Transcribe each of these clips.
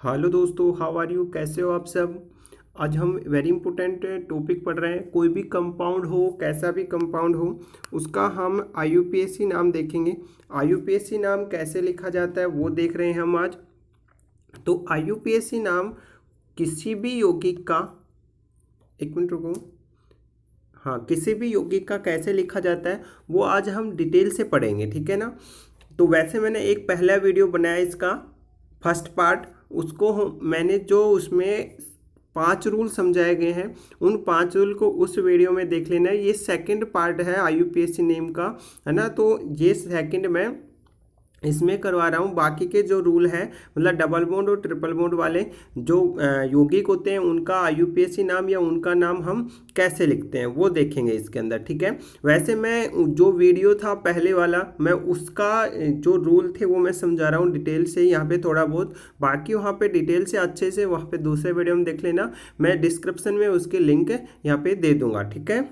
Hello दोस्तों, how are you? कैसे हो आप सब? आज हम वेरी इंपॉर्टेंट टॉपिक पढ़ रहे हैं। कोई भी कंपाउंड हो, कैसा भी कंपाउंड हो, उसका हम आईयूपीएसी नाम देखेंगे। आईयूपीएसी नाम कैसे लिखा जाता है वो देख रहे हैं हम आज। तो आईयूपीएसी नाम किसी भी यौगिक का, एक मिनट रुको, हाँ, किसी भी यौगिक का कैसे लिखा जाता है वो आज हम डिटेल से पढ़ेंगे, ठीक है ना। तो वैसे मैंने एक पहला वीडियो बनाया इसका, फर्स्ट पार्ट, उसको मैंने जो उसमें 5 रूल समझाए गए हैं, उन 5 रूल को उस वीडियो में देख लेना है। ये सेकंड पार्ट है आईयूपीएसी नेम का, है ना। तो ये सेकंड में इसमें करवा रहा हूँ। बाकी के जो रूल हैं, मतलब डबल बॉन्ड और ट्रिपल बॉन्ड वाले जो यौगिक होते हैं, उनका आईयूपीएसी नाम या उनका नाम हम कैसे लिखते हैं वो देखेंगे इसके अंदर, ठीक है। वैसे मैं जो वीडियो था पहले वाला, मैं उसका जो रूल थे वो मैं समझा रहा हूँ डिटेल से यहाँ पे थोड़ा बहुत। बाकी वहाँ पे डिटेल से अच्छे से वहाँ पे दूसरे वीडियो में देख लेना। मैं डिस्क्रिप्शन में उसके लिंक यहाँ पे दे दूँगा, ठीक है।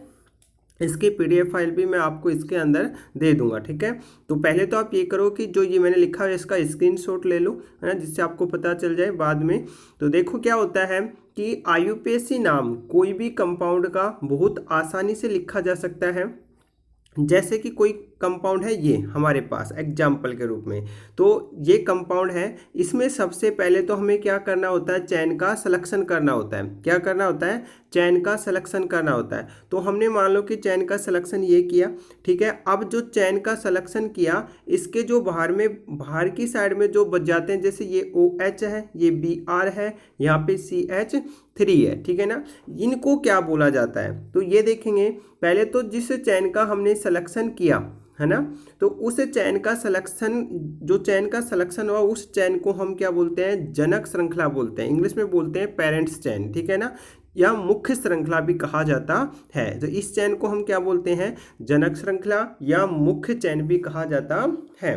इसकी पीडीएफ फाइल भी मैं आपको इसके अंदर दे दूंगा, ठीक है। तो पहले तो आप ये करो कि जो ये मैंने लिखा है इसका स्क्रीनशॉट ले लो, है ना, जिससे आपको पता चल जाए बाद में। तो देखो क्या होता है कि आईयूपीएसी नाम कोई भी कंपाउंड का बहुत आसानी से लिखा जा सकता है। जैसे कि कोई कंपाउंड है ये हमारे पास एग्जाम्पल के रूप में, तो ये कंपाउंड है, इसमें सबसे पहले तो हमें क्या करना होता है, चैन का सिलेक्शन करना होता है। क्या करना होता है? चैन का सिलेक्शन करना होता है। तो हमने मान लो कि चैन का सिलेक्शन ये किया, ठीक है। अब जो चैन का सिलेक्शन किया, इसके जो बाहर की साइड में जो बच जाते हैं, जैसे ये OH है, ये Br है, यहाँ पे CH3 है, ठीक है ना। इनको क्या बोला जाता है तो ये देखेंगे। पहले तो जिस चैन का हमने सिलेक्शन किया, है ना, तो उस चैन का सिलेक्शन, जो चैन का सिलेक्शन हुआ उस चैन को हम क्या बोलते हैं? जनक श्रृंखला बोलते हैं। इंग्लिश में बोलते हैं पेरेंट्स चैन, ठीक है ना, या मुख्य श्रृंखला भी कहा जाता है। तो इस चैन को हम क्या बोलते हैं? जनक श्रृंखला या मुख्य चैन भी कहा जाता है।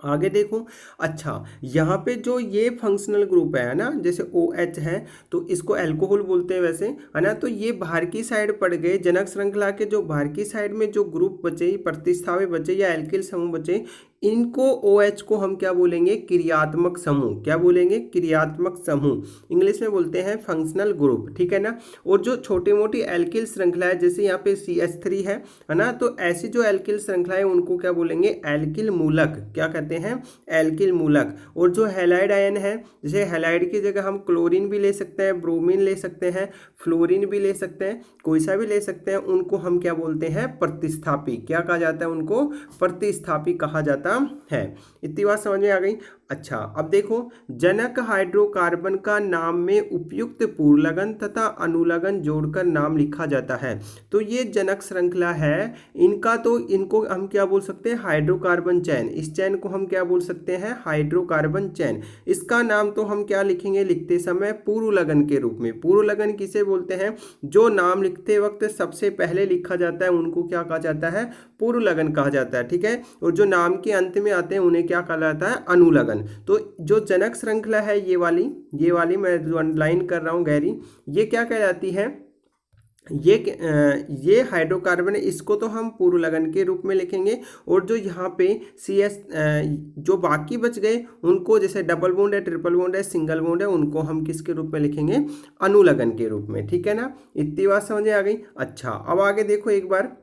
आगे देखो, अच्छा, यहाँ पे जो ये फंक्शनल ग्रुप है ना, जैसे OH है तो इसको अल्कोहल बोलते हैं वैसे, है ना। तो ये बाहर की साइड पड़ गए, जनक श्रृंखला के जो बाहर की साइड में जो ग्रुप बचे, प्रतिस्थापी बचे या एल्किल समूह बचे, इनको OH को हम क्या बोलेंगे? क्रियात्मक समूह। क्या बोलेंगे? क्रियात्मक समूह। इंग्लिश में बोलते हैं फंक्शनल ग्रुप, ठीक है ना। और जो छोटी मोटी एल्किल श्रृंखला है, जैसे यहाँ पे CH3 है ना, तो ऐसी जो एल्किल श्रृंखला है उनको क्या बोलेंगे? एल्किल मूलक। क्या कहते हैं? एल्किल मूलक। और जो हैलाइड आयन है, जैसे हैलाइड की जगह हम क्लोरीन भी ले सकते हैं, ब्रोमीन ले सकते हैं, फ्लोरीन भी ले सकते हैं, कोई सा भी ले सकते हैं, उनको हम क्या बोलते हैं? प्रतिस्थापी। क्या कहा जाता है? उनको प्रतिस्थापी कहा जाता है। इतनी बात समझ में आ गई। अच्छा, अब देखो, जनक हाइड्रोकार्बन का नाम में उपयुक्त पूर्वलगन तथा अनुलगन जोड़कर नाम लिखा जाता है। तो ये जनक श्रृंखला है, इनको हम क्या बोल सकते हैं? हाइड्रोकार्बन चैन। इस चैन को हम क्या बोल सकते हैं? हाइड्रोकार्बन चैन। इसका नाम तो हम क्या लिखेंगे लिखते समय? पूर्वलगन के रूप में। पूर्वलगन किसे बोलते हैं? जो नाम लिखते वक्त सबसे पहले लिखा जाता है उनको क्या कहा जाता है? पूर्वलगन कहा जाता है, ठीक है। और जो नाम के अंत में आते हैं उन्हें क्या कहा जाता है? अनुलगन। तो जो जनक श्रृंखला है ये वाली मैं जो अंडरलाइन कर रहा हूं गहरी, ये क्या कहलाती है? ये हाइड्रोकार्बन है, इसको तो हम पूर्वलगन के रूप में लिखेंगे। और जो यहाँ पे CS जो बाकी बच गए उनको, जैसे डबल बॉन्ड है, ट्रिपल बॉन्ड है, सिंगल बॉन्ड है, उनको हम किसके रूप में लिखेंगे? अनुलगन के रूप में, ठीक है ना। इतनी बात समझ में आ गई। अच्छा, अब आगे देखो एक बार,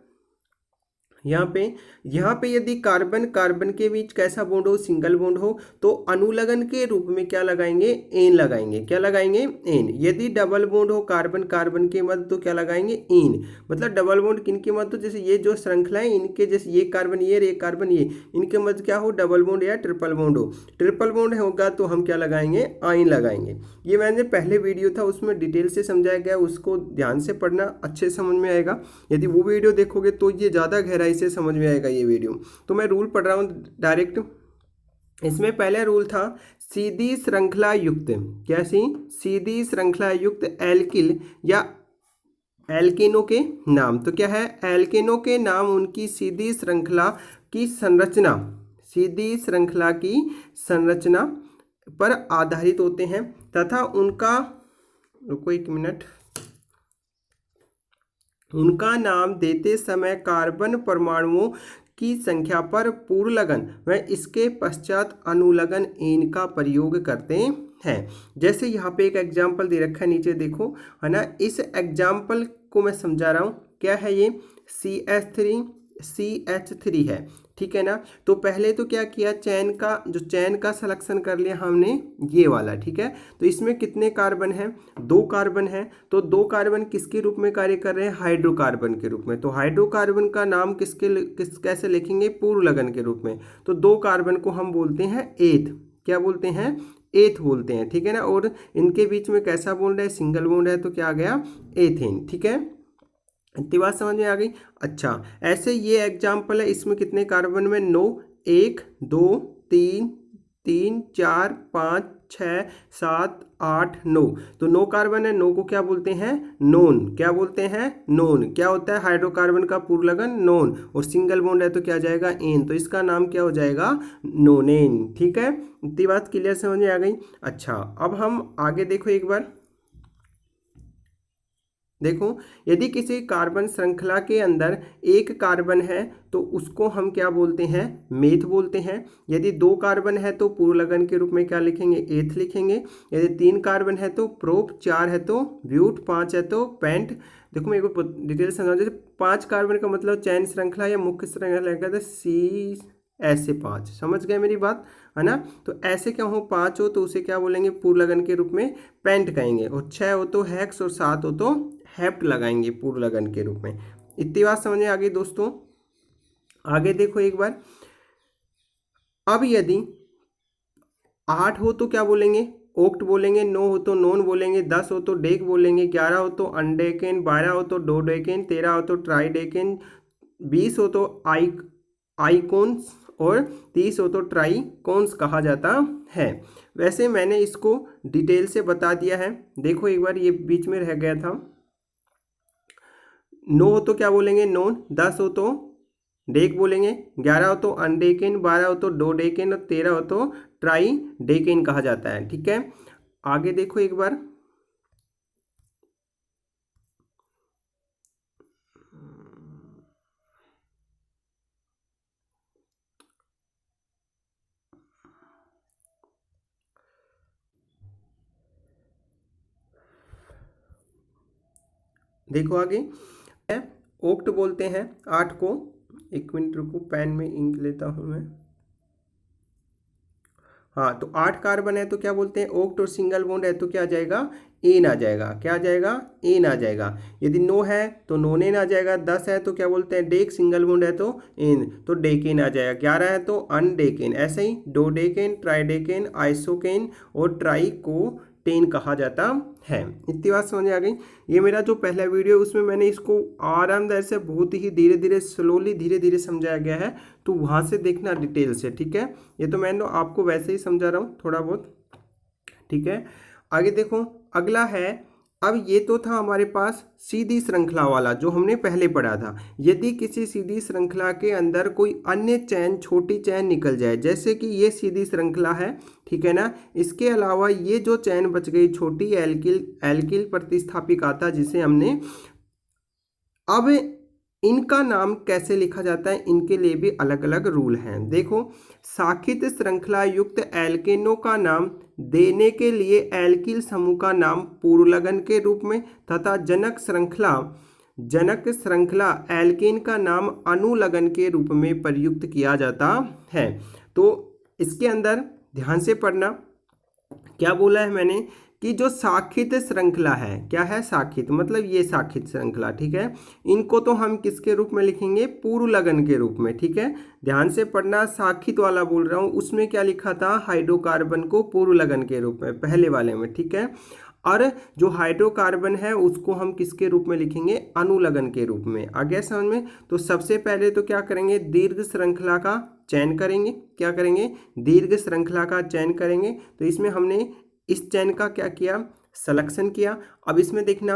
यहाँ पे यदि कार्बन कार्बन के बीच कैसा बॉन्ड हो? सिंगल बॉन्ड हो, तो अनुलगन के रूप में क्या लगाएंगे? एन लगाएंगे। क्या लगाएंगे? एन। यदि डबल बॉन्ड हो कार्बन कार्बन के मध्य, तो क्या लगाएंगे? इन। मतलब डबल बॉन्ड किन के मध्य? तो जैसे ये जो श्रृंखला है इनके, जैसे ये कार्बन ये कार्बन ये, इनके मध्य क्या हो? डबल बॉन्ड या ट्रिपल बॉन्ड हो। ट्रिपल बॉन्ड होगा तो हम क्या लगाएंगे? आइन लगाएंगे। ये मैंने पहले वीडियो था उसमें डिटेल से समझाया गया, उसको ध्यान से पढ़ना, अच्छे समझ में आएगा। यदि वो वीडियो देखोगे तो ये ज़्यादा गहराई से समझ में आएगा ये वीडियो। तो मैं रूल पढ़ रहा हूँ डायरेक्ट। इसमें पहला रूल था सीधी श्रृंखला युक्त, कैसी? सीधी श्रृंखला युक्त एल्किल या एल्केनो के नाम। तो क्या है? एल्केनो के नाम उनकी सीधी श्रृंखला की संरचना, सीधी श्रृंखला की संरचना पर आधारित होते हैं तथा उनका, रुको एक मिनट, उनका नाम देते समय कार्बन परमाणुओं की संख्या पर पूर्वलगन व इसके पश्चात अनुलगन एन का प्रयोग करते है। जैसे यहाँ पे एक एग्जाम्पल दे रखा है, नीचे देखो, है ना। इस एग्जाम्पल को मैं समझा रहा हूँ। क्या है ये? CH3 है, ठीक है ना। तो पहले तो क्या किया, चैन का सिलेक्शन कर लिया हमने, ये वाला, ठीक है। तो इसमें कितने कार्बन हैं? 2 कार्बन है। तो 2 कार्बन किसके रूप में कार्य कर रहे हैं? हाइड्रोकार्बन के रूप में। तो हाइड्रोकार्बन का नाम कैसे लिखेंगे? पूर्व लगन के रूप में। तो 2 कार्बन को हम बोलते हैं एथ। क्या बोलते हैं? एथ बोलते हैं, ठीक है ना। और इनके बीच में कैसा बॉन्ड है? सिंगल बॉन्ड है, तो क्या आ गया? एथेन, ठीक है। इतनी बात समझ में आ गई। अच्छा, ऐसे ये एग्जाम्पल है, इसमें कितने कार्बन में? 9, 1 2 3 3 4 5 6 7 8 9। तो 9 कार्बन है, 9 को क्या बोलते हैं? नोन। क्या बोलते हैं? नोन। क्या होता है? हाइड्रोकार्बन का पूर्व लगन नोन, और सिंगल बॉन्ड है तो क्या जाएगा? एन। तो इसका नाम क्या हो जाएगा? नोनेन, ठीक है। इतनी बात क्लियर समझ में आ गई। अच्छा, अब हम आगे देखो एक बार। देखो, यदि किसी कार्बन श्रृंखला के अंदर एक कार्बन है तो उसको हम क्या बोलते हैं? मेथ बोलते हैं। यदि 2 कार्बन है तो पूर्व लगन के रूप में क्या लिखेंगे? एथ लिखेंगे। यदि 3 कार्बन है तो प्रोप, 4 है तो ब्यूट, 5 है तो पेंट। देखो मेरे को डिटेल समझा। जैसे 5 कार्बन का मतलब चैन श्रृंखला या मुख्य श्रृंखला कहते हैं, सी ऐसे 5। समझ गए मेरी बात, है ना। तो ऐसे क्या हो, 5 हो तो उसे क्या बोलेंगे? पूर्व लगन के रूप में पेंट कहेंगे। और 6 हो तो हेक्स, और 7 हो तो हेप्ट लगाएंगे पूर्व लगन के रूप में। इतनी बात समझ में आ गई दोस्तों। आगे देखो एक बार। अब यदि 8 हो तो क्या बोलेंगे? ओक्ट बोलेंगे। 9 हो तो नोन बोलेंगे। 10 हो तो डेक बोलेंगे। 11 हो तो अनडेकेन। 12 हो तो डोडेकेन। 13 हो तो ट्राइडेकेन। 20 हो तो आइकोन्स, और 30 हो तो ट्राइकोन्स कहा जाता है। वैसे मैंने इसको डिटेल से बता दिया है। देखो एक बार, ये बीच में रह गया था। 9 हो तो क्या बोलेंगे? नोन। 10 हो तो डेक बोलेंगे। 11 हो तो अनडेकेन। 12 हो तो डोडेकेन, और 13 हो तो ट्राइडेकेन कहा जाता है, ठीक है। आगे देखो एक बार। देखो आगे, ओक्ट बोलते हैं 8 को। 1 मिनट रुको, पेन में इंक लेता हूं मैं। हाँ, तो 8 कार्बन है तो क्या बोलते हैं? ओक्ट। और सिंगल बॉन्ड है तो क्या आ जाएगा? एन आ जाएगा। क्या आ जाएगा? एन आ जाएगा। यदि 9 है तो नोनेन आ जाएगा। 10 है तो क्या बोलते हैं? डेक। सिंगल बॉन्ड है तो एन, तो डेकेन आ जाएगा। 11 है तो अनडेकेन। ऐसे ही डोडेकेन, ट्राइडेकेन, आइसोकेन और ट्राइकोटेन कहा जाता है। इतनी बात समझ आ गई। ये मेरा जो पहला वीडियो है उसमें मैंने इसको आरामदायक से बहुत ही धीरे धीरे, स्लोली, धीरे धीरे समझाया गया है। तो वहाँ से देखना डिटेल से, ठीक है। ये तो मैं आपको वैसे ही समझा रहा हूँ थोड़ा बहुत, ठीक है। आगे देखो, अगला है। अब ये तो था हमारे पास सीधी श्रृंखला वाला जो हमने पहले पढ़ा था। यदि किसी सीधी श्रृंखला के अंदर कोई अन्य चैन, छोटी चैन निकल जाए, जैसे कि ये सीधी श्रृंखला है, ठीक है ना। इसके अलावा ये जो चैन बच गई छोटी, एल्किल प्रतिस्थापिकाता जिसे हमने, अब इनका नाम कैसे लिखा जाता है? इनके लिए भी अलग अलग रूल हैं। देखो, शाखित श्रृंखला युक्त एल्केनों का नाम देने के लिए एल्किल समूह का नाम पूर्व लगन के रूप में, तथा जनक श्रृंखला एल्केन का नाम अनुलगन के रूप में प्रयुक्त किया जाता है। तो इसके अंदर ध्यान से पढ़ना, क्या बोला है मैंने कि जो शाखित श्रृंखला है, क्या है? शाखित मतलब ये शाखित श्रृंखला, ठीक है। इनको तो हम किसके रूप में लिखेंगे? पूर्व लगन के रूप में, ठीक है। ध्यान से पढ़ना, शाखित वाला बोल रहा हूँ, उसमें क्या लिखा था? हाइड्रोकार्बन को पूर्व लगन के रूप में, पहले वाले में, ठीक है। और जो हाइड्रोकार्बन है उसको हम किसके रूप में लिखेंगे? अनुलगन के रूप में। आ गया समझ में? तो सबसे पहले तो क्या करेंगे? दीर्घ श्रृंखला का चयन करेंगे। क्या करेंगे? दीर्घ श्रृंखला का चयन करेंगे। तो इसमें हमने इस चैन का क्या किया? सिलेक्शन किया। अब इसमें देखना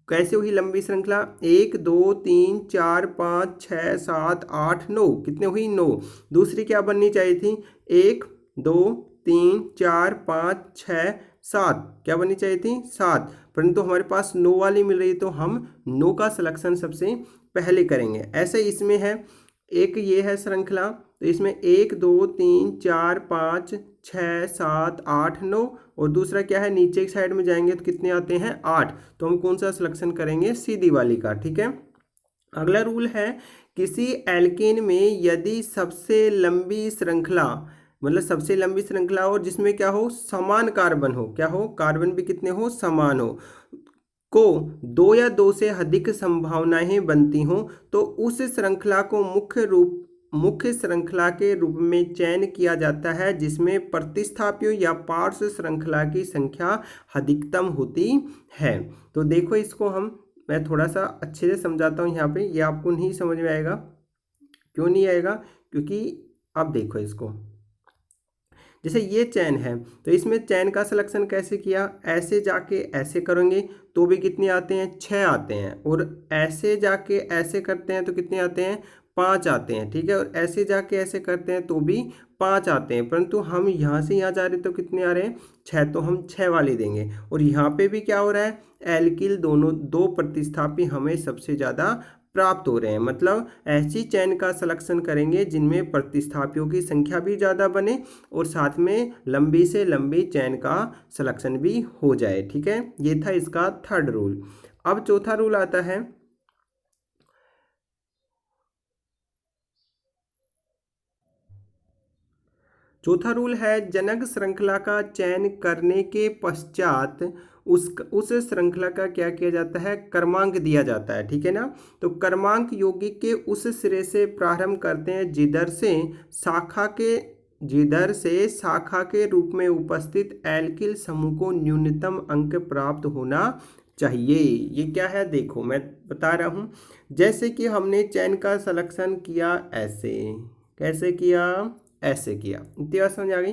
कैसे हुई लंबी श्रृंखला? 1 2 3 4 5 6 7 8 9। कितने हुई? 9। दूसरी क्या बननी चाहिए थी? 1 2 3 4 5 6 7। क्या बननी चाहिए थी? 7। परंतु हमारे पास 9 वाली मिल रही, तो हम 9 का सिलेक्शन सबसे पहले करेंगे। ऐसे इसमें है, एक ये है श्रृंखला, तो इसमें 1 2 3 4 5 6 7 8 9 और दूसरा क्या है, नीचे की साइड में जाएंगे तो कितने आते हैं 8। तो हम कौन सा सिलेक्शन करेंगे, सीधी वाली का। ठीक है, अगला रूल है किसी एल्केन में यदि सबसे लंबी श्रृंखला, मतलब सबसे लंबी श्रृंखला और जिसमें क्या हो, समान कार्बन हो, क्या हो, कार्बन भी कितने हो, समान हो, को 2 या 2 से अधिक संभावनाएं बनती हो, तो उस श्रृंखला को मुख्य श्रृंखला के रूप में चयन किया जाता है जिसमें प्रतिस्थापियों या पार्श्व श्रृंखला की संख्या अधिकतम होती है। तो देखो इसको मैं थोड़ा सा अच्छे से समझाता हूँ यहाँ पे, ये आपको नहीं समझ में आएगा। क्यों नहीं आएगा, क्योंकि अब देखो इसको, जैसे ये चैन है तो इसमें चैन का सिलेक्शन कैसे किया, ऐसे जाके ऐसे करेंगे तो भी कितने आते हैं, 6 आते हैं, और ऐसे जाके ऐसे करते हैं तो कितने आते हैं, 5 आते हैं। ठीक है, और ऐसे जाके ऐसे करते हैं तो भी 5 आते हैं, परंतु हम यहाँ से यहाँ जा रहे तो कितने आ रहे हैं, 6, तो हम 6 वाले देंगे। और यहाँ पे भी क्या हो रहा है, एल्किल दोनों 2 प्रतिस्थापी हमें सबसे ज़्यादा प्राप्त हो रहे हैं, मतलब ऐसी चैन का सिलेक्शन करेंगे जिनमें प्रतिस्थापियों की संख्या भी ज़्यादा बने और साथ में लंबी से लंबी चैन का सिलेक्शन भी हो जाए। ठीक है, ये था इसका थर्ड रूल। अब चौथा रूल आता है, चौथा रूल है जनक श्रृंखला का चयन करने के पश्चात उस श्रृंखला का क्या किया जाता है, क्रमांक दिया जाता है। ठीक है ना, तो क्रमांक यौगिक के उस सिरे से प्रारंभ करते हैं जिधर से शाखा के रूप में उपस्थित एल्किल समूह को न्यूनतम अंक प्राप्त होना चाहिए। ये क्या है, देखो मैं बता रहा हूँ, जैसे कि हमने चैन का सिलेक्शन किया ऐसे, कैसे किया, ऐसे किया, इतनी बात समझ आ गई।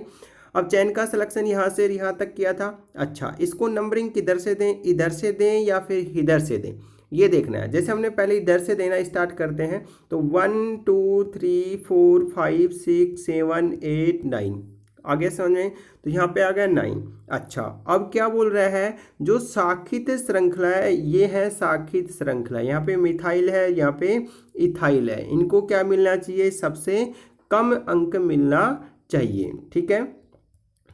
अब चैन का सिलेक्शन यहाँ से यहाँ तक किया था। अच्छा, इसको नंबरिंग किधर से दें, इधर से दें या फिर इधर से दें, ये देखना है। जैसे हमने पहले इधर से देना स्टार्ट करते हैं तो 1 2 3 4 5 6 7 8 9 आगे समझ में, तो यहाँ पे आ गया 9। अच्छा, अब क्या बोल रहा है, जो शाखित श्रृंखला है, ये है शाखित श्रृंखला, यहाँ पे मिथाइल है, यहाँ पे इथाइल है, इनको क्या मिलना चाहिए, सबसे कम अंक मिलना चाहिए। ठीक है,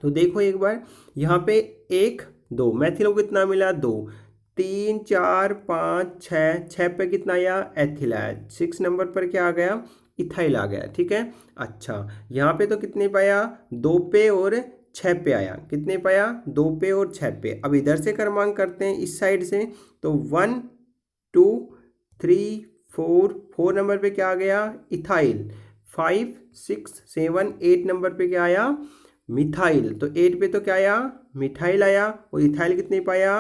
तो देखो एक बार यहाँ पे 1 2 मैथिल को कितना मिला, 2 3 4 5 6 पे कितना आया, एथिल आया, 6 नंबर पर क्या आ गया, इथाइल आ गया। ठीक है, अच्छा यहाँ पे तो कितने पाया, 2 पे और 6 पे आया, कितने पाया, 2 पे और 6 पे। अब इधर से क्रमांक करते हैं इस साइड से, तो 1 2 3 4 नंबर पे क्या आ गया, इथाइल, 5 6 7 8 नंबर पे क्या आया, मिथाइल, तो 8 पे तो क्या आया, मिथाइल आया, और इथाइल कितने पाया,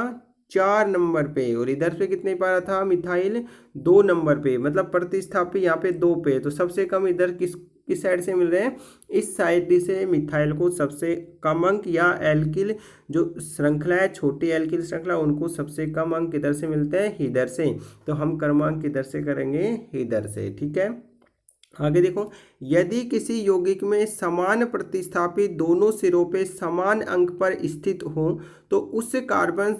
4 नंबर पे, और इधर पे कितने पा रहा था, मिथाइल 2 नंबर पे, मतलब प्रतिस्थापी यहाँ पे 2 पे, तो सबसे कम इधर किस साइड से मिल रहे हैं, इस साइड से मिथाइल को सबसे कम अंक, या एल्किल जो श्रृंखला है, छोटी एल्किल श्रृंखला, उनको सबसे कम अंक किधर से मिलते हैं, इधर से, तो हम क्रमांक किधर से करेंगे, इधर से। ठीक है, आगे देखो, यदि किसी यौगिक में समान प्रतिस्थापी दोनों सिरों पे समान अंक पर स्थित हो तो उस कार्बन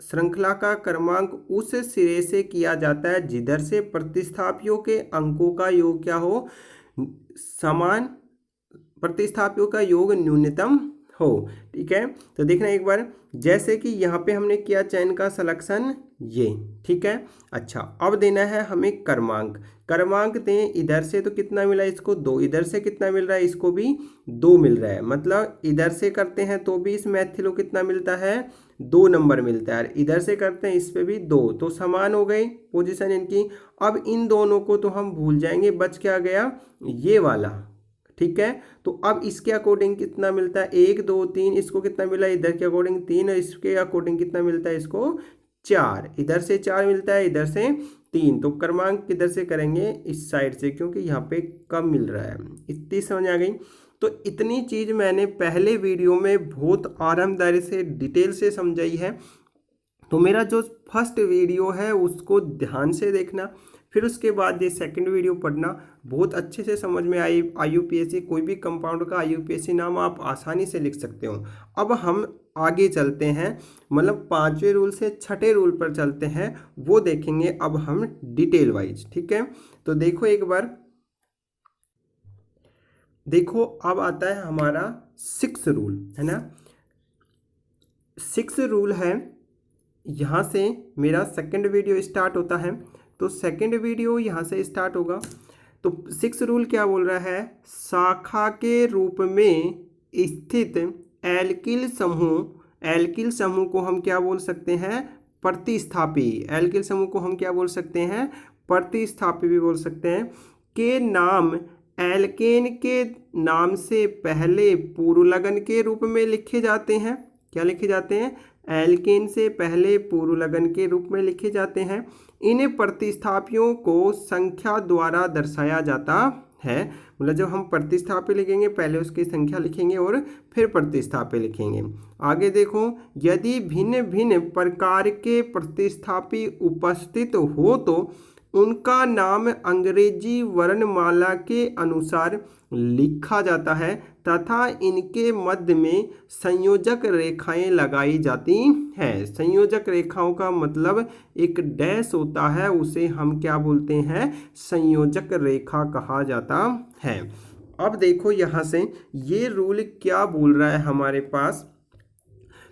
श्रृंखला का क्रमांक उस सिरे से किया जाता है जिधर से प्रतिस्थापियों के अंकों का योग क्या हो, समान प्रतिस्थापियों का योग न्यूनतम हो। ठीक है, तो देखना एक बार, जैसे कि यहाँ पे हमने किया चैन का सिलेक्शन ये। ठीक है, अच्छा अब देना है हमें क्रमांक दें, इधर से तो कितना मिला इसको, 2, इधर से कितना मिल रहा है, इसको भी 2 मिल रहा है, मतलब इधर से करते हैं तो भी इस मैथिल को कितना मिलता है, 2 नंबर मिलता है, इधर से करते हैं इस पे भी 2, तो समान हो गई पोजीशन इनकी। अब इन दोनों को तो हम भूल जाएंगे, बच क्या गया, ये वाला। ठीक है, तो अब इसके अकॉर्डिंग कितना मिलता है, 1 2 3, इसको कितना मिला, इधर के अकॉर्डिंग 3, और इसके अकॉर्डिंग कितना मिलता है, इसको 4, इधर से 4 मिलता है, इधर से 3, तो क्रमांक किधर से करेंगे, इस साइड से, क्योंकि यहाँ पे कम मिल रहा है। इतनी समझ आ गई। तो इतनी चीज़ मैंने पहले वीडियो में बहुत आरामदारी से डिटेल से समझाई है, तो मेरा जो फर्स्ट वीडियो है उसको ध्यान से देखना, फिर उसके बाद ये सेकंड वीडियो पढ़ना, बहुत अच्छे से समझ में आई। IUPAC कोई भी कंपाउंड का IUPAC नाम आप आसानी से लिख सकते हो। अब हम आगे चलते हैं, मतलब 5वें रूल से 6ठे रूल पर चलते हैं, वो देखेंगे अब हम डिटेल वाइज। ठीक है, तो देखो एक बार, देखो अब आता है हमारा 6 रूल, है ना। 6 रूल है, यहाँ से मेरा सेकंड वीडियो स्टार्ट होता है, तो सेकंड वीडियो यहाँ से स्टार्ट होगा। तो 6 रूल क्या बोल रहा है, शाखा के रूप में स्थित एल्किल समूह को हम क्या बोल सकते हैं, प्रतिस्थापी। एल्किल समूह को हम क्या बोल सकते हैं, प्रतिस्थापी भी बोल सकते हैं। के नाम एल्केन के नाम से पहले पूर्वलगन के रूप में लिखे जाते हैं। क्या लिखे जाते हैं, एल्केन से पहले पूर्वलगन के रूप में लिखे जाते हैं। इन प्रतिस्थापियों को संख्या द्वारा दर्शाया जाता है। मतलब जब हम प्रतिस्थापी लिखेंगे पहले उसकी संख्या लिखेंगे और फिर प्रतिस्थापी लिखेंगे। आगे देखो, यदि भिन्न भिन्न प्रकार के प्रतिस्थापी उपस्थित हो तो उनका नाम अंग्रेजी वर्णमाला के अनुसार लिखा जाता है तथा इनके मध्य में संयोजक रेखाएं लगाई जाती हैं। संयोजक रेखाओं का मतलब एक डैश होता है, उसे हम क्या बोलते हैं, संयोजक रेखा कहा जाता है। अब देखो यहाँ से ये रूल क्या बोल रहा है हमारे पास।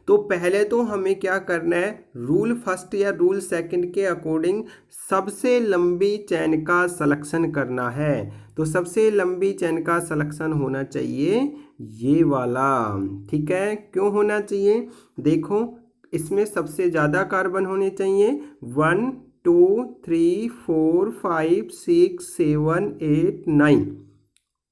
तो पहले तो हमें क्या करना है, रूल फर्स्ट या रूल सेकंड के अकॉर्डिंग सबसे लंबी चैन का सिलेक्शन करना है। तो सबसे लंबी चैन का सिलेक्शन होना चाहिए ये वाला, ठीक है। क्यों होना चाहिए, देखो इसमें सबसे ज़्यादा कार्बन होने चाहिए। 1 2 3 4 5 6 7 8 9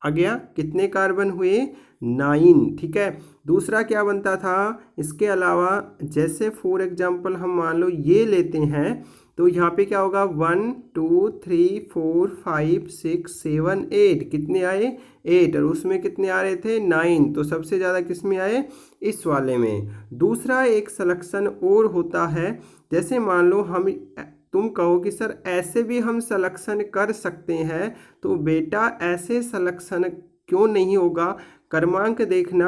आ गया, कितने कार्बन हुए, 9, ठीक है। दूसरा क्या बनता था, इसके अलावा जैसे फॉर एग्जांपल हम मान लो ये लेते हैं, तो यहाँ पे क्या होगा, 1 2 3 4 5 6 7 8, कितने आए, 8, और उसमें कितने आ रहे थे, 9। तो सबसे ज़्यादा किस में आए, इस वाले में। दूसरा एक सिलेक्शन और होता है, जैसे मान लो हम, तुम कहो कि सर ऐसे भी हम सिलेक्शन कर सकते हैं, तो बेटा ऐसे सिलेक्शन क्यों नहीं होगा, क्रमांक देखना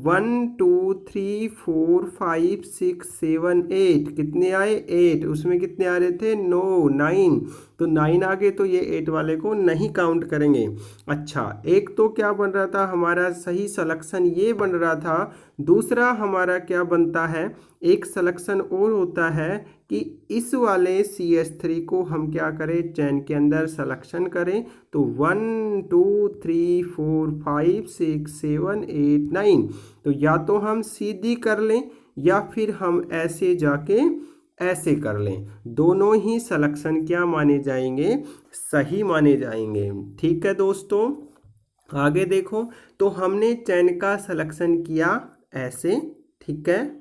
1 2 3 4 5 6 7 8, कितने आए, 8, उसमें कितने आ रहे थे, 9। तो 9 आ गए, तो ये 8 वाले को नहीं काउंट करेंगे। अच्छा, एक तो क्या बन रहा था हमारा सही सिलेक्शन ये बन रहा था। दूसरा हमारा क्या बनता है, एक सिलेक्शन और होता है कि इस वाले CH3 को हम क्या करें, चैन के अंदर सिलेक्शन करें। तो 1 2 3 4 5 6 7 8 9, तो या तो हम सीधी कर लें या फिर हम ऐसे जाके ऐसे कर लें, दोनों ही सिलेक्शन क्या माने जाएंगे, सही माने जाएंगे। ठीक है दोस्तों, आगे देखो, तो हमने चैन का सिलेक्शन किया ऐसे, ठीक है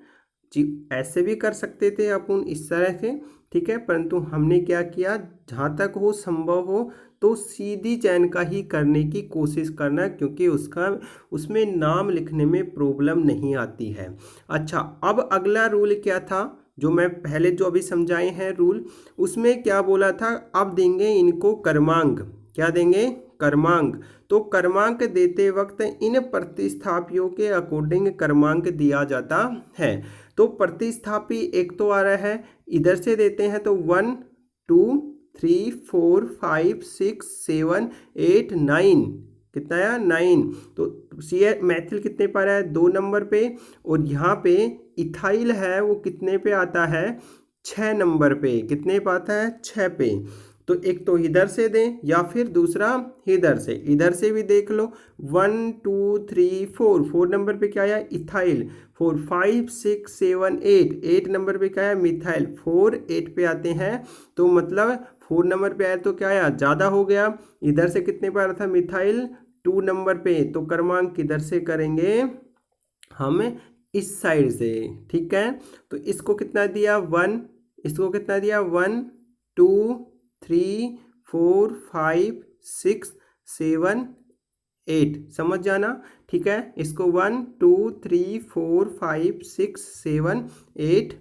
जी, ऐसे भी कर सकते थे अपन इस तरह से, ठीक है, परंतु हमने क्या किया, जहाँ तक हो संभव हो तो सीधी चैन का ही करने की कोशिश करना, क्योंकि उसमें नाम लिखने में प्रॉब्लम नहीं आती है। अच्छा, अब अगला रूल क्या था, जो मैं पहले जो अभी समझाए हैं रूल, उसमें क्या बोला था, अब देंगे इनको क्रमांक। क्या देंगे, क्रमांक। तो क्रमांक देते वक्त इन प्रतिस्थापियों के अकॉर्डिंग क्रमांक दिया जाता है। तो प्रतिस्थापी एक तो आ रहा है, इधर से देते हैं तो 1 2 3 4 5 6 7 8 9, कितना आया, 9। तो मैथिल कितने पर है, 2 नंबर पे, और यहाँ पे इथाइल है वो कितने पे आता है, 6 नंबर पे। कितने पे आता है, 6 पे। तो एक तो इधर से दें या फिर दूसरा इधर से भी देख लो। 1 2 3 4 नंबर पे क्या आया, इथाइल। 4 5 6 7 8 नंबर पे क्या आया, मिथाइल। 4 8 पे आते हैं, तो मतलब 4 नंबर पे आया तो क्या आया, ज़्यादा हो गया। इधर से कितने पे आ रहा था, मिथाइल 2 नंबर पे, तो क्रमांक किधर से करेंगे हम, इस साइड से, ठीक है। तो इसको कितना दिया, 1, इसको कितना दिया, 1 2 3 4 5 6 7 8, समझ जाना, ठीक है। इसको 1 2 3 4 5 6 7 8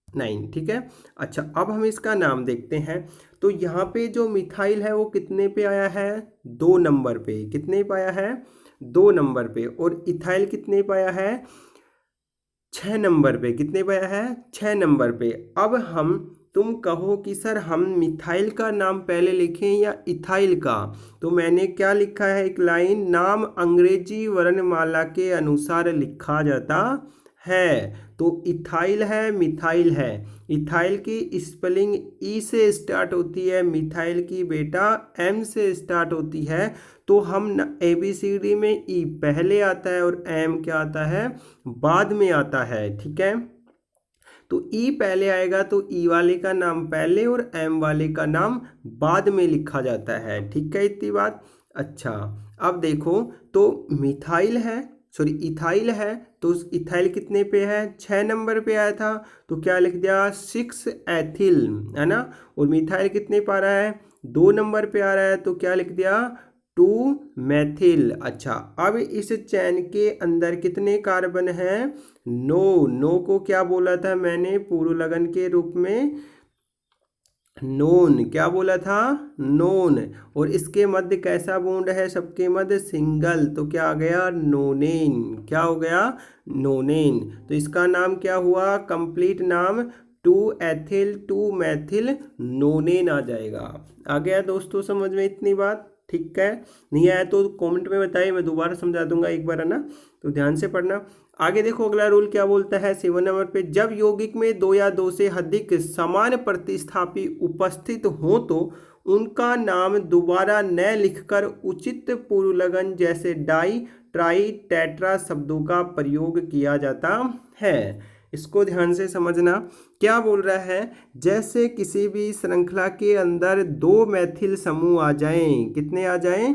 9, ठीक है। अच्छा, अब हम इसका नाम देखते हैं। तो यहाँ पे जो मिथाइल है वो कितने पे आया है, 2 नंबर पे। कितने पे आया है, 2 नंबर पे। और इथाइल कितने पे आया है, 6 नंबर पे। कितने पे आया है, 6 नंबर पे। अब हम तुम कहो कि सर हम मिथाइल का नाम पहले लिखें या इथाइल का, तो मैंने क्या लिखा है, एक लाइन, नाम अंग्रेजी वर्णमाला के अनुसार लिखा जाता है। तो इथाइल है, मिथाइल है। इथाइल की स्पेलिंग ई से स्टार्ट होती है, मिथाइल की बेटा एम से स्टार्ट होती है। तो हम ABCD में ई पहले आता है और एम क्या आता है, बाद में आता है। ठीक है, तो ई पहले आएगा तो ई वाले का नाम पहले और एम वाले का नाम बाद में लिखा जाता है। ठीक है, इतनी बात। अच्छा, अब देखो, तो मिथाइल है, सॉरी इथाइल है, तो इथाइल कितने पे है, 6 नंबर पे आया था, तो क्या लिख दिया, 6 एथिल, है ना। और मिथाइल कितने पे आ रहा है, 2 नंबर पे आ रहा है, तो क्या लिख दिया, 2 मैथिल। अच्छा, अब इस चैन के अंदर कितने कार्बन हैं, 9। 9 को क्या बोला था मैंने पूर्व लगन के रूप में, नोन। क्या बोला था, नोन। और इसके मध्य कैसा बॉन्ड है, सबके मध्य सिंगल, तो क्या आ गया, नोनेन। क्या हो गया, नोनेन। तो इसका नाम क्या हुआ, कंप्लीट नाम 2 एथिल 2 मैथिल नोनेन आ जाएगा। आ गया दोस्तों समझ में इतनी बात। ठीक है, नहीं आया तो कमेंट में बताइए, मैं दोबारा समझा दूंगा एक बार, है ना, तो ध्यान से पढ़ना। आगे देखो अगला रूल क्या बोलता है, 7 नंबर पे, जब यौगिक में 2 या 2 से अधिक समान प्रतिस्थापी उपस्थित हो तो उनका नाम दोबारा न लिखकर उचित पूर्वलगन जैसे डाई, ट्राई, टेट्रा शब्दों का प्रयोग किया जाता है। इसको ध्यान से समझना, क्या बोल रहा है, जैसे किसी भी श्रृंखला के अंदर 2 मैथिल समूह आ जाएं, कितने आ जाएं,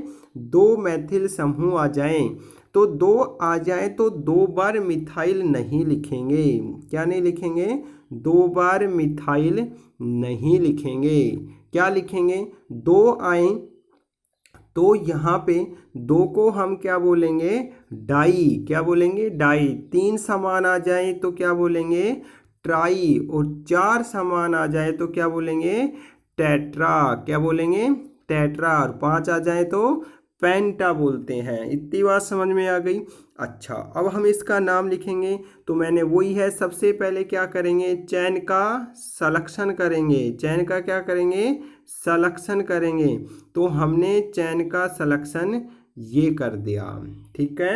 2 मैथिल समूह आ जाएं, तो 2 आ जाए तो 2 बार मिथाइल नहीं लिखेंगे। क्या नहीं लिखेंगे, 2 बार मिथाइल नहीं लिखेंगे। क्या लिखेंगे, 2 आए तो यहाँ पे 2 को हम क्या बोलेंगे, डाई। क्या बोलेंगे, डाई। 3 समान आ जाए तो क्या बोलेंगे, ट्राई। और 4 समान आ जाए तो क्या बोलेंगे, टेट्रा। क्या बोलेंगे, टेट्रा। और 5 आ जाए तो पेंटा बोलते हैं। इतनी बात समझ में आ गई। अच्छा, अब हम इसका नाम लिखेंगे, तो मैंने वही है, सबसे पहले क्या करेंगे, चैन का सलेक्शन करेंगे। चैन का क्या करेंगे, सलेक्शन करेंगे। तो हमने चैन का सलेक्शन ये कर दिया। ठीक है,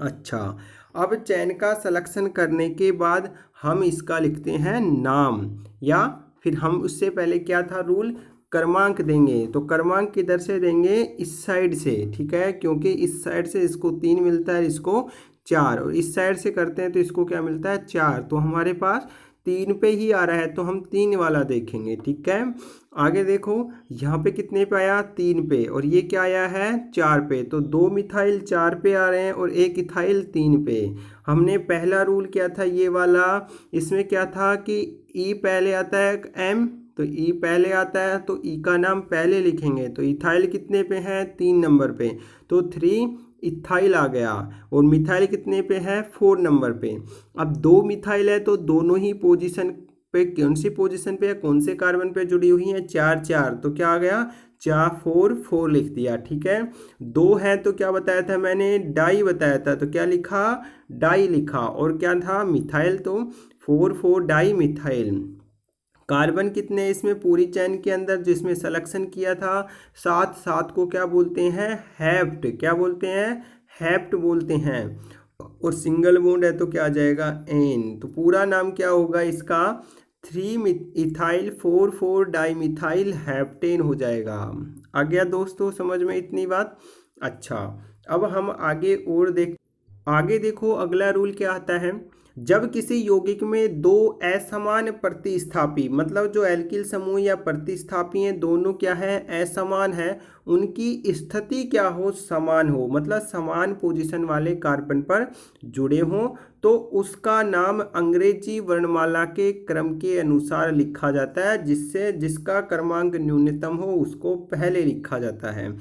अच्छा, अब चैन का सलेक्शन करने के बाद हम इसका लिखते हैं नाम, या फिर हम उससे पहले क्या था रूल, क्रमांक देंगे। तो क्रमांक किधर से देंगे, इस साइड से। ठीक है, क्योंकि इस साइड से इसको 3 मिलता है, इसको 4, और इस साइड से करते हैं तो इसको क्या मिलता है, 4। तो हमारे पास 3 पे ही आ रहा है, तो हम 3 वाला देखेंगे। ठीक है, आगे देखो, यहाँ पे कितने पे आया, 3 पे, और ये क्या आया है, 4 पे। तो 2 मिथाइल 4 पे आ रहे हैं और 1 इथाइल 3 पे। हमने पहला रूल क्या था, ये वाला, इसमें क्या था कि ई पहले आता है, एम, तो ई पहले आता है तो ई का नाम पहले लिखेंगे। तो इथाइल कितने पे है, 3 नंबर पे, तो 3 इथाइल आ गया। और मिथाइल कितने पे है, 4 नंबर पे। अब 2 मिथाइल है तो दोनों ही पोजीशन पे, कौन सी पोजीशन पे है, कौन से कार्बन पे जुड़ी हुई है, 4 4, तो क्या आ गया, 4 4 4 लिख दिया। ठीक है, 2 है तो क्या बताया था मैंने, डाई बताया था, तो क्या लिखा, डाई लिखा। और क्या था, मिथाइल, तो 4 4 डाई मिथाइल। कार्बन कितने इसमें पूरी चैन के अंदर जिसमें सलेक्शन किया था, 7। 7 को क्या बोलते हैं, हैप्ट। क्या बोलते हैं, हैप्ट बोलते हैं। और सिंगल बॉन्ड है तो क्या आ जाएगा, एन। तो पूरा नाम क्या होगा इसका, 3 इथाइल 4 4 डाई मिथाइल हैप्टेन हो जाएगा। आ गया दोस्तों समझ में इतनी बात। अच्छा, अब हम आगे देखो अगला रूल क्या आता है, जब किसी यौगिक में 2 असमान प्रतिस्थापी, मतलब जो एल्किल समूह या प्रतिस्थापी हैं दोनों क्या है, असमान है, उनकी स्थिति क्या हो, समान हो, मतलब समान पोजीशन वाले कार्बन पर जुड़े हों, तो उसका नाम अंग्रेजी वर्णमाला के क्रम के अनुसार लिखा जाता है। जिसका क्रमांक न्यूनतम हो उसको पहले लिखा जाता है।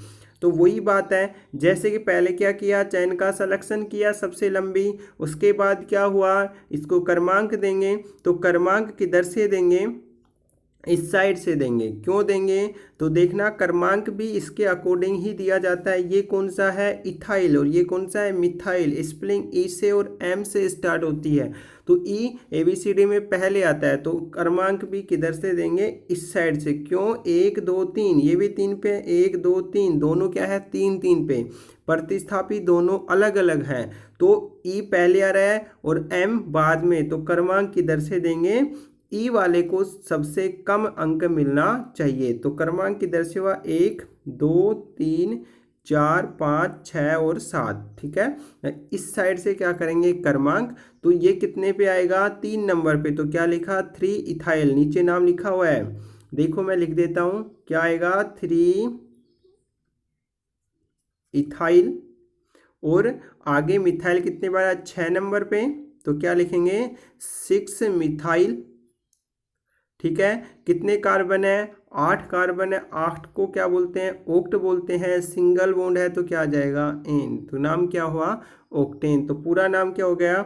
तो वही बात है, जैसे कि पहले क्या किया, चैन का सलेक्शन किया सबसे लंबी, उसके बाद क्या हुआ, इसको क्रमांक देंगे। तो क्रमांक किधर से देंगे, इस साइड से देंगे। क्यों देंगे? तो देखना क्रमांक भी इसके अकॉर्डिंग ही दिया जाता है। ये कौन सा है? इथाइल, और ये कौन सा है? मिथाइल। स्पेलिंग ई से और एम से स्टार्ट होती है, तो ई ABCD में पहले आता है, तो क्रमांक भी किधर से देंगे? इस साइड से। क्यों? 1 2 3, ये भी 3 पे, 1 2 3 दोनों क्या है? 3 3 पे। प्रतिस्थापी दोनों अलग अलग हैं, तो ई पहले आ रहा है और एम बाद में, तो क्रमांक किधर से देंगे? ई वाले को सबसे कम अंक मिलना चाहिए। तो क्रमांक किधर से हुआ? 1 2 3 4 5 6 और 7। ठीक है, इस साइड से क्या करेंगे? क्रमांक। तो ये कितने पे आएगा? 3 नंबर पे। तो क्या लिखा? 3 इथाइल। नीचे नाम लिखा हुआ है, देखो मैं लिख देता हूँ, क्या आएगा? 3 इथाइल। और आगे मिथाइल कितने बार? 6 नंबर पे, तो क्या लिखेंगे? 6 मिथाइल। ठीक है, कितने कार्बन है? 8 कार्बन है। 8 को क्या बोलते हैं? ओक्ट बोलते हैं। सिंगल बॉन्ड है तो क्या आ जाएगा? एन। तो नाम क्या हुआ? ओक्टेन। तो पूरा नाम क्या हो गया?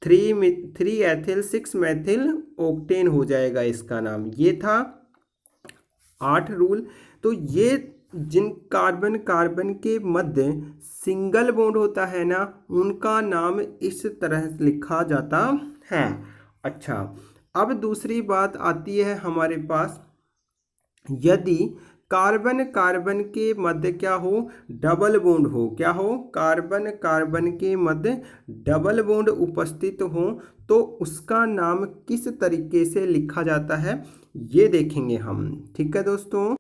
3 एथिल 6 मैथिल ओक्टेन हो जाएगा इसका नाम। ये था 8 रूल। तो ये जिन कार्बन कार्बन के मध्य सिंगल बॉन्ड होता है ना, उनका नाम इस तरह लिखा जाता है। अच्छा, अब दूसरी बात आती है हमारे पास, यदि कार्बन कार्बन के मध्य क्या हो? डबल बॉन्ड हो। क्या हो? कार्बन कार्बन के मध्य डबल बॉन्ड उपस्थित हो, तो उसका नाम किस तरीके से लिखा जाता है, ये देखेंगे हम। ठीक है दोस्तों,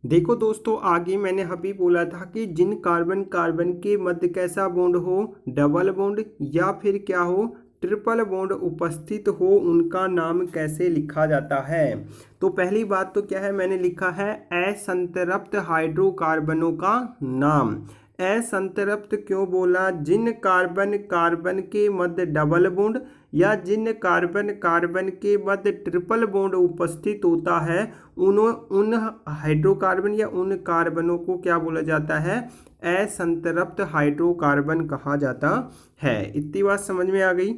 देखो दोस्तों, आगे मैंने अभी बोला था कि जिन कार्बन कार्बन के मध्य कैसा बॉन्ड हो? डबल बॉन्ड या फिर क्या हो? ट्रिपल बॉन्ड उपस्थित हो, उनका नाम कैसे लिखा जाता है। तो पहली बात तो क्या है? मैंने लिखा है असंतृप्त हाइड्रोकार्बनों का नाम। असंतृप्त क्यों बोला? जिन कार्बन कार्बन के मध्य डबल बॉन्ड या जिन कार्बन कार्बन के मध्य ट्रिपल बॉन्ड उपस्थित होता है, उन हाइड्रोकार्बन या उन कार्बनों को क्या बोला जाता है? असंतृप्त हाइड्रोकार्बन कहा जाता है। इतनी बात समझ में आ गई?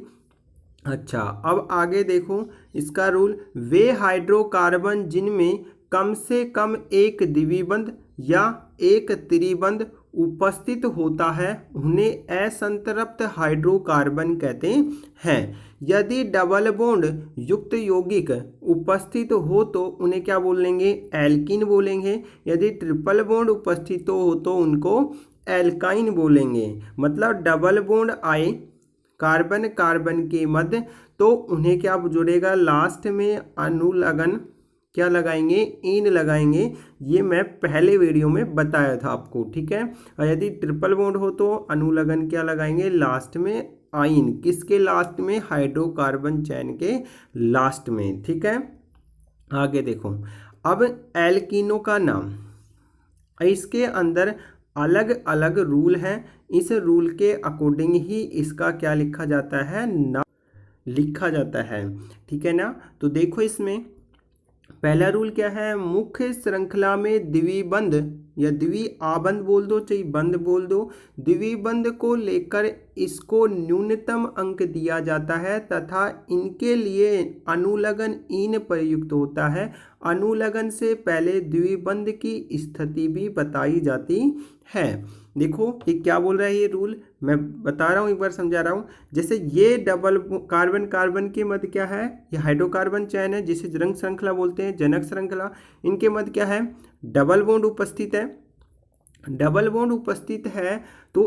अच्छा, अब आगे देखो इसका रूल। वे हाइड्रोकार्बन जिनमें कम से कम एक द्विबंध या एक त्रिबंध उपस्थित होता है, उन्हें असंतृप्त हाइड्रोकार्बन कहते हैं। यदि डबल बॉन्ड युक्त यौगिक उपस्थित हो तो उन्हें क्या बोलेंगे? एल्कीन बोलेंगे। यदि ट्रिपल बॉन्ड उपस्थित हो तो उनको एल्काइन बोलेंगे। मतलब डबल बॉन्ड आए कार्बन कार्बन के मध्य, तो उन्हें क्या जुड़ेगा? लास्ट में अनुलग्न क्या लगाएंगे? इन लगाएंगे। ये मैं पहले वीडियो में बताया था आपको। ठीक है, और यदि ट्रिपल बॉन्ड हो तो अनुलग्न क्या लगाएंगे? लास्ट में आइन। किसके लास्ट में? हाइड्रोकार्बन चैन के लास्ट में। ठीक है, आगे देखो। अब एल्कीनों का नाम, इसके अंदर अलग अलग रूल हैं। इस रूल के अकॉर्डिंग ही इसका क्या लिखा जाता है? नाम लिखा जाता है। ठीक है ना, तो देखो इसमें पहला रूल क्या है? मुख्य श्रृंखला में द्विबंध या द्विआबंध बोल दो, चाहे बंध बोल दो, द्विबंध को लेकर इसको न्यूनतम अंक दिया जाता है तथा इनके लिए अनुलग्न इन प्रयुक्त होता है। अनुलग्न से पहले द्विबंध की स्थिति भी बताई जाती है। देखो ये क्या बोल रहा है? ये रूल मैं बता रहा हूँ, एक बार समझा रहा हूँ। जैसे ये डबल कार्बन कार्बन के मध्य क्या है? ये हाइड्रोकार्बन चैन है, जिसे रंग श्रृंखला बोलते हैं, जनक श्रृंखला। इनके मध्य क्या है? डबल बॉन्ड उपस्थित है। डबल बॉन्ड उपस्थित है तो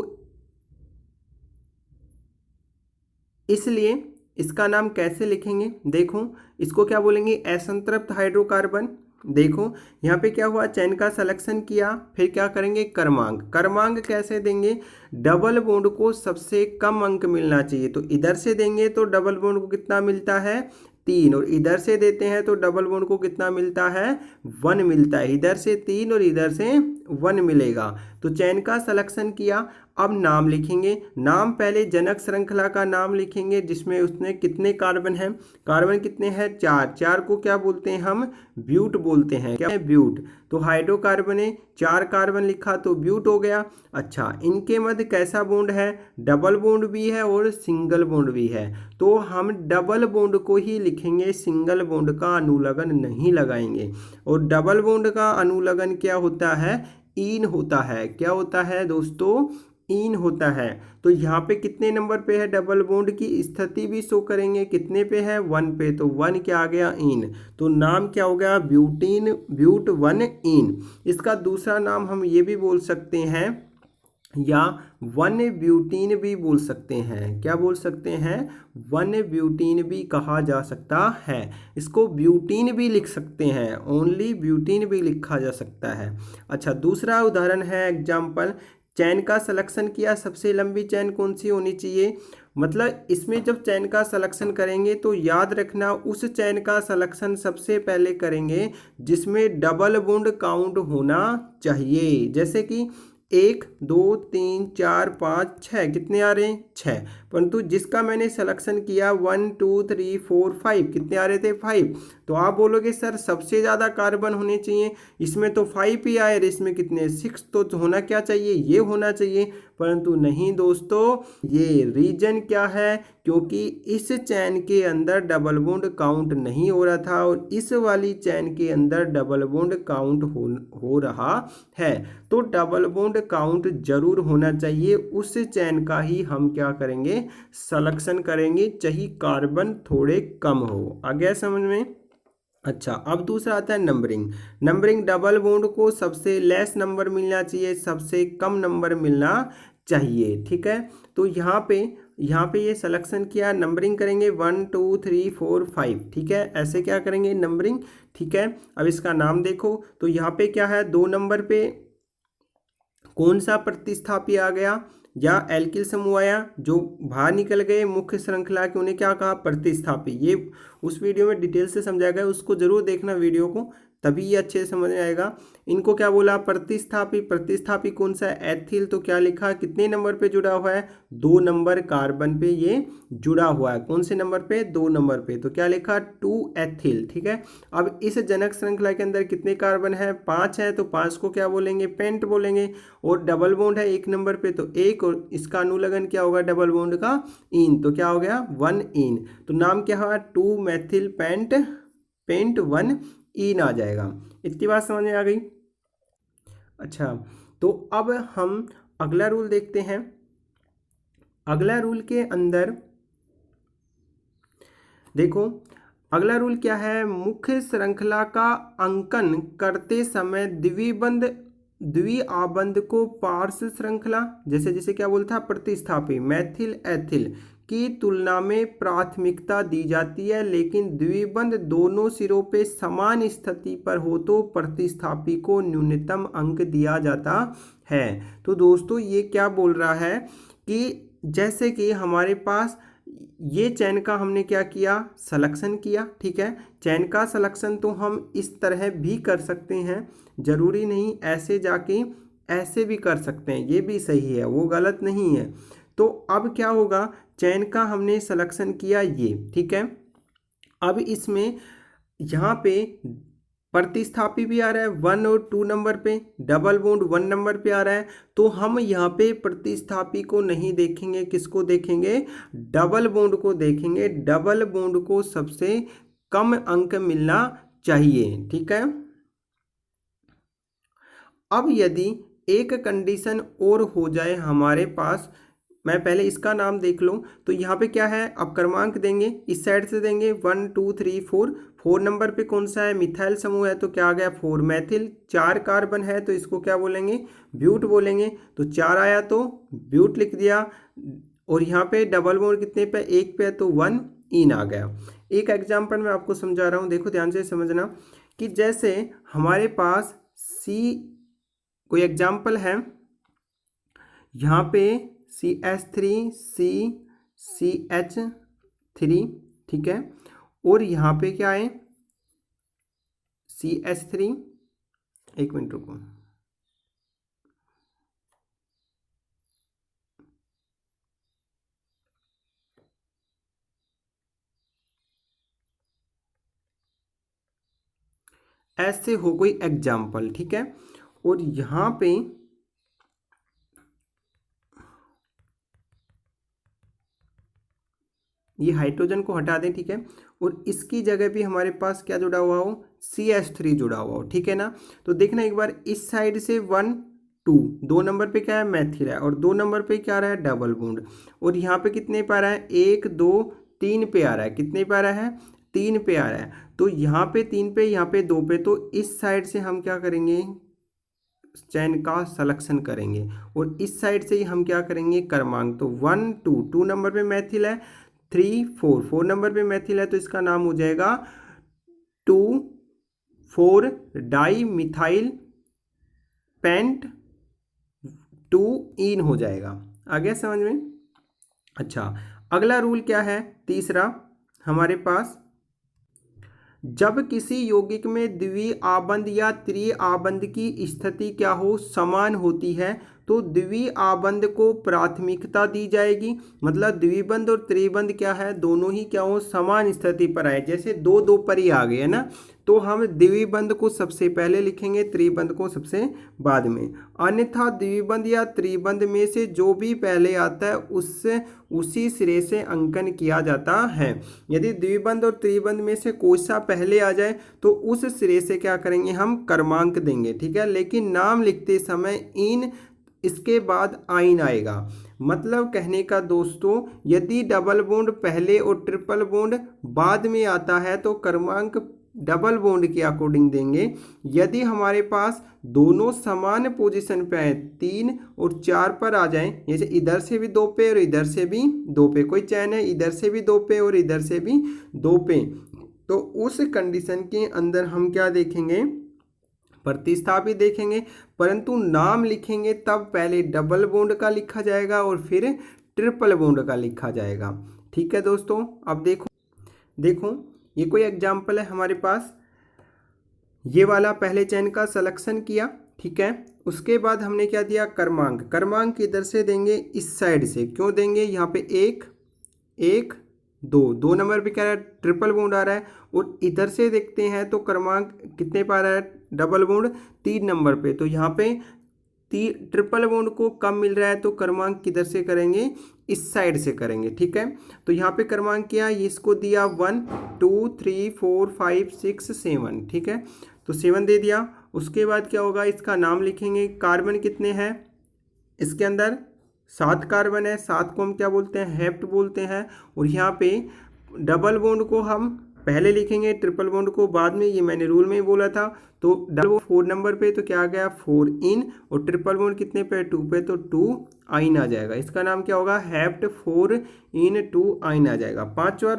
इसलिए इसका नाम कैसे लिखेंगे? देखो इसको क्या बोलेंगे? असंतृप्त हाइड्रोकार्बन। देखो यहाँ पे क्या हुआ? चैन का सिलेक्शन किया, फिर क्या करेंगे? क्रमांक। क्रमांक कैसे देंगे? डबल बॉन्ड को सबसे कम अंक मिलना चाहिए, तो इधर से देंगे तो डबल बॉन्ड को कितना मिलता है? 3, और इधर से देते हैं तो डबल बॉन्ड को कितना मिलता है? 1 मिलता है। इधर से 3 और इधर से 1 मिलेगा। तो चैन का सिलेक्शन किया, अब नाम लिखेंगे। नाम पहले जनक श्रृंखला का नाम लिखेंगे जिसमें उसने कितने कार्बन हैं, कार्बन कितने हैं 4, 4 को क्या बोलते हैं हम, ब्यूट बोलते हैं, क्या है ब्यूट। तो हाइड्रोकार्बन है, 4 कार्बन लिखा तो ब्यूट हो गया। अच्छा, इनके मध्य कैसा बॉन्ड है, डबल बॉन्ड भी है और सिंगल बॉन्ड भी है, तो हम डबल बॉन्ड को ही लिखेंगे, सिंगल बॉन्ड का अनुलग्न नहीं लगाएंगे। और डबल बॉन्ड का अनुलग्न क्या होता है, इन होता है। क्या होता है दोस्तों, इन होता है। तो यहाँ पे कितने नंबर पे है, डबल बॉन्ड की स्थिति भी शो करेंगे, कितने पे है 1 पे, तो 1 क्या आ गया, इन। तो नाम क्या हो गया, ब्यूटीन, ब्यूट 1 इन। इसका दूसरा नाम हम ये भी बोल सकते हैं, या 1 ब्यूटीन भी बोल सकते हैं। क्या बोल सकते हैं, 1 ब्यूटीन भी कहा जा सकता है। इसको ब्यूटीन भी लिख सकते हैं, ओनली ब्यूटीन भी लिखा जा सकता है। अच्छा, दूसरा उदाहरण है एग्जाम्पल, चैन का सिलेक्शन किया, सबसे लंबी चैन कौन सी होनी चाहिए, मतलब इसमें जब चैन का सिलेक्शन करेंगे तो याद रखना उस चैन का सिलेक्शन सबसे पहले करेंगे जिसमें डबल बॉन्ड काउंट होना चाहिए। जैसे कि 1 2 3 4 5 6 कितने आ रहे हैं 6, परंतु जिसका मैंने सिलेक्शन किया 1 2 3 4 5 कितने आ रहे थे 5। तो आप बोलोगे सर सबसे ज़्यादा कार्बन होने चाहिए, इसमें तो 5 ही आए, इसमें कितने 6, तो होना क्या चाहिए, ये होना चाहिए। परंतु नहीं दोस्तों, ये रीजन क्या है, क्योंकि इस चैन के अंदर डबल बॉन्ड काउंट नहीं हो रहा था और इस वाली चैन के अंदर डबल बॉन्ड काउंट हो रहा है। तो डबल बॉन्ड काउंट जरूर होना चाहिए, उस चैन का ही हम क्या करेंगे, सिलेक्शन करेंगे, चाहे कार्बन थोड़े कम हो। आ गया समझ में। अच्छा, अब दूसरा आता है नंबरिंग। नंबरिंग, डबल बॉन्ड को सबसे लेस नंबर मिलना चाहिए, सबसे कम नंबर मिलना चाहिए, ठीक है। तो यहाँ पे ये सिलेक्शन किया, नंबरिंग करेंगे 1 2 3 4 5, ठीक है, ऐसे क्या करेंगे नंबरिंग, ठीक है। अब इसका नाम देखो, तो यहाँ पे क्या है, 2 नंबर पे कौन सा प्रतिस्थापी आ गया, या एल्किल समूह आया, जो बाहर निकल गए मुख्य श्रृंखला के उन्हें क्या कहा, प्रतिस्थापी। ये उस वीडियो में डिटेल से समझाया गया, उसको जरूर देखना वीडियो को, तभी ये अच्छे से समझ में आएगा। इनको क्या बोला, प्रतिस्थापी। प्रतिस्थापी कौन सा है, एथिल। तो क्या लिखा, कितने नंबर पे जुड़ा हुआ है, 2 नंबर कार्बन पे ये जुड़ा हुआ है। कौन से नंबर पे, 2 नंबर पे, तो क्या लिखा 2 एथिल, ठीक है। अब इस जनक श्रृंखला के अंदर कितने कार्बन है, 5 है, तो 5 को क्या बोलेंगे, पेंट बोलेंगे। और डबल बॉन्ड है 1 नंबर पे, तो 1, और इसका अनुलग्न क्या होगा डबल बॉन्ड का, इन, तो क्या हो गया 1 इन। तो नाम क्या हुआ, 2 मेथिल पेंट 1 इन आ जाएगा। इतनी बात समझ में आ गई। अच्छा, तो अब हम अगला रूल देखते हैं। अगला रूल के अंदर देखो, अगला रूल क्या है, मुख्य श्रृंखला का अंकन करते समय द्विआबंध को पार्श्व श्रृंखला, जैसे जैसे क्या बोलता है, प्रतिस्थापी मैथिल एथिल की तुलना में प्राथमिकता दी जाती है, लेकिन द्विबंध दोनों सिरों पे समान स्थिति पर हो तो प्रतिस्थापी को न्यूनतम अंक दिया जाता है। तो दोस्तों ये क्या बोल रहा है कि जैसे कि हमारे पास ये चैन का हमने क्या किया, सिलेक्शन किया, ठीक है। चैन का सिलेक्शन तो हम इस तरह भी कर सकते हैं, जरूरी नहीं ऐसे जाके ऐसे भी कर सकते हैं, ये भी सही है, वो गलत नहीं है। तो अब क्या होगा, चैन का हमने सिलेक्शन किया ये, ठीक है। अब इसमें यहाँ पे प्रतिस्थापी भी आ रहा है 1 और 2 नंबर पे, डबल बॉन्ड 1 नंबर पे आ रहा है, तो हम यहाँ पे प्रतिस्थापी को नहीं देखेंगे, किसको देखेंगे, डबल बॉन्ड को देखेंगे। डबल बॉन्ड को सबसे कम अंक मिलना चाहिए, ठीक है। अब यदि एक कंडीशन और हो जाए हमारे पास, मैं पहले इसका नाम देख लूँ, तो यहाँ पे क्या है, अब क्रमांक देंगे, इस साइड से देंगे 1 2 3 4, 4 नंबर पे कौन सा है, मिथाइल समूह है, तो क्या आ गया 4 मैथिल। 4 कार्बन है तो इसको क्या बोलेंगे, ब्यूट बोलेंगे, तो 4 आया तो ब्यूट लिख दिया। और यहाँ पे डबल बॉन्ड कितने पे, 1 पे, तो 1 इन आ गया। एक एग्जाम्पल मैं आपको समझा रहा हूँ, देखो ध्यान से समझना, कि जैसे हमारे पास कोई एग्जाम्पल है, यहाँ पे CH3 CH3, ठीक है, और यहाँ पे क्या है CH3, एक मिनट रुको, ऐसे हो कोई एग्जाम्पल, ठीक है। और यहाँ पे ये हाइड्रोजन को हटा दें, ठीक है, और इसकी जगह भी हमारे पास क्या जुड़ा हुआ हो, CH3 जुड़ा हुआ हो, ठीक है ना। तो देखना एक बार इस साइड से 1 2, 2 नंबर पे क्या है, मैथिल है, और 2 नंबर पे क्या आ रहा है, डबल बॉन्ड। और यहाँ पे कितने पे आ रहा है, 1 2 3 पे आ रहा है, कितने पे आ रहा है, 3 पे आ रहा है। तो यहाँ पे 3 पे, यहाँ पे 2 पे, तो इस साइड से हम क्या करेंगे, चैन का सलेक्शन करेंगे, और इस साइड से ही हम क्या करेंगे, क्रमांक। तो 1 2, 2 नंबर पे मैथिल है, 3 4, 4 नंबर पे मैथिल है, तो इसका नाम हो जाएगा 2 4 डाई मिथाइल पेंट 2 इन हो जाएगा। आ गया समझ में। अच्छा, अगला रूल क्या है, तीसरा हमारे पास, जब किसी यौगिक में द्विआबंध या त्रिआबंध की स्थिति क्या हो, समान होती है, तो द्विआबंध को प्राथमिकता दी जाएगी। मतलब द्विबंध और त्रिबंध क्या है, दोनों ही क्या हो, समान स्थिति पर आए। जैसे 2 2 पर ही आ गए है ना, तो हम द्विबंध को सबसे पहले लिखेंगे, त्रिबंध को सबसे बाद में। अन्यथा द्विबंध या त्रिबंध में से जो भी पहले आता है उससे उसी सिरे से अंकन किया जाता है। यदि द्विबंध और त्रिबंध में से कोई सा पहले आ जाए तो उस सिरे से क्या करेंगे, हम क्रमांक देंगे, ठीक है। लेकिन नाम लिखते समय इन, इसके बाद आइन आएगा। मतलब कहने का दोस्तों, यदि डबल बॉन्ड पहले और ट्रिपल बॉन्ड बाद में आता है तो क्रमांक डबल बॉन्ड के अकॉर्डिंग देंगे। यदि हमारे पास दोनों समान पोजीशन पे आए, 3 और 4 पर आ जाएं, जैसे इधर से भी 2 पे और इधर से भी 2 पे, कोई चैन है इधर से भी 2 पे और इधर से भी 2 पे, तो उस कंडीशन के अंदर हम क्या देखेंगे, प्रतिस्थापित देखेंगे। परंतु नाम लिखेंगे तब पहले डबल बॉन्ड का लिखा जाएगा और फिर ट्रिपल बॉन्ड का लिखा जाएगा, ठीक है दोस्तों। अब देखो ये कोई एग्जाम्पल है हमारे पास, ये वाला पहले चैन का सिलेक्शन किया, ठीक है। उसके बाद हमने क्या दिया, क्रमांक। क्रमांक इधर से देंगे, इस साइड से क्यों देंगे, यहाँ पे 1 1 2, 2 नंबर पे क्या है, ट्रिपल बॉन्ड आ रहा है। और इधर से देखते हैं तो क्रमांक कितने पे आ रहा है, डबल बॉन्ड 3 नंबर पे। तो यहाँ पे ट्रिपल बॉन्ड को कम मिल रहा है, तो क्रमांक किधर से करेंगे, इस साइड से करेंगे, ठीक है। तो यहाँ पे क्रमांक क्या है, इसको दिया 1 2 3 4 5 6 7, ठीक है, तो 7 दे दिया। उसके बाद क्या होगा, इसका नाम लिखेंगे। कार्बन कितने हैं इसके अंदर, 7 कार्बन है, 7 को हम क्या बोलते हैं, हेप्ट बोलते हैं। और यहाँ पे डबल बॉन्ड को हम पहले लिखेंगे, ट्रिपल बॉन्ड को बाद में, ये मैंने रूल में ही बोला था। तो डबल 4 नंबर पे तो क्या आ गया, 4 इन, और ट्रिपल बॉन्ड कितने पे, 2 पे, तो 2 आइन आ जाएगा। इसका नाम क्या होगा, हेप्ट 4 इन 2 आइन आ जाएगा। पांचवा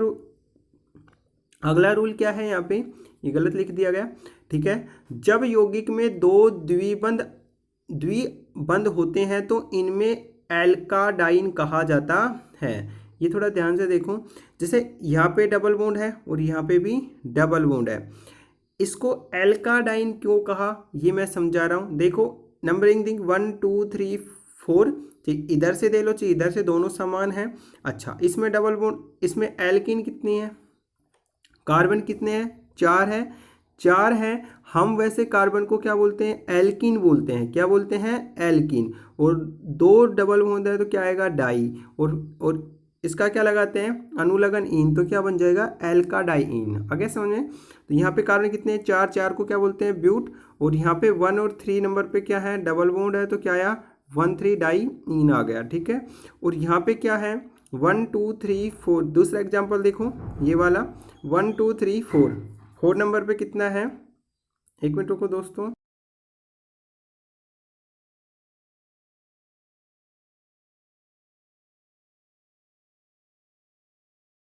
अगला रूल क्या है, यहाँ पे ये गलत लिख दिया गया, ठीक है। जब यौगिक में 2 द्विबंध होते हैं तो इनमें एल्काडाइन कहा जाता है। ये थोड़ा ध्यान से देखो, जैसे यहाँ पे डबल बॉन्ड है और यहाँ पे भी डबल बॉन्ड है, इसको एल्काडाइन क्यों कहा ये मैं समझा रहा हूँ। देखो नंबरिंग थिंग 1 2 3 4, ठीक, इधर से दे लो, चाहिए इधर से, दोनों समान हैं। अच्छा, इसमें डबल बॉन्ड, इसमें एल्किन कितनी है, कार्बन कितने हैं, 4 है, 4 है। हम वैसे कार्बन को क्या बोलते हैं, एल्किन बोलते हैं, क्या बोलते हैं, एल्किन। और 2 डबल बॉन्ड है तो क्या आएगा, डाई, और इसका क्या लगाते हैं, अनुलग्न इन, तो क्या बन जाएगा, एल्काडाइन। आगे समझ में। तो यहाँ पे कार्बन कितने हैं, 4, 4 को क्या बोलते हैं, ब्यूट। और यहाँ पे 1 और 3 नंबर पे क्या है, डबल बॉन्ड है, तो क्या आया, 1 3 डाई इन आ गया, ठीक है। और यहाँ पे क्या है, 1 2 3 4। दूसरा एग्जाम्पल देखो, ये वाला 1 2 3 4, 4 नंबर पे कितना है, एक मिनट रुको दोस्तों,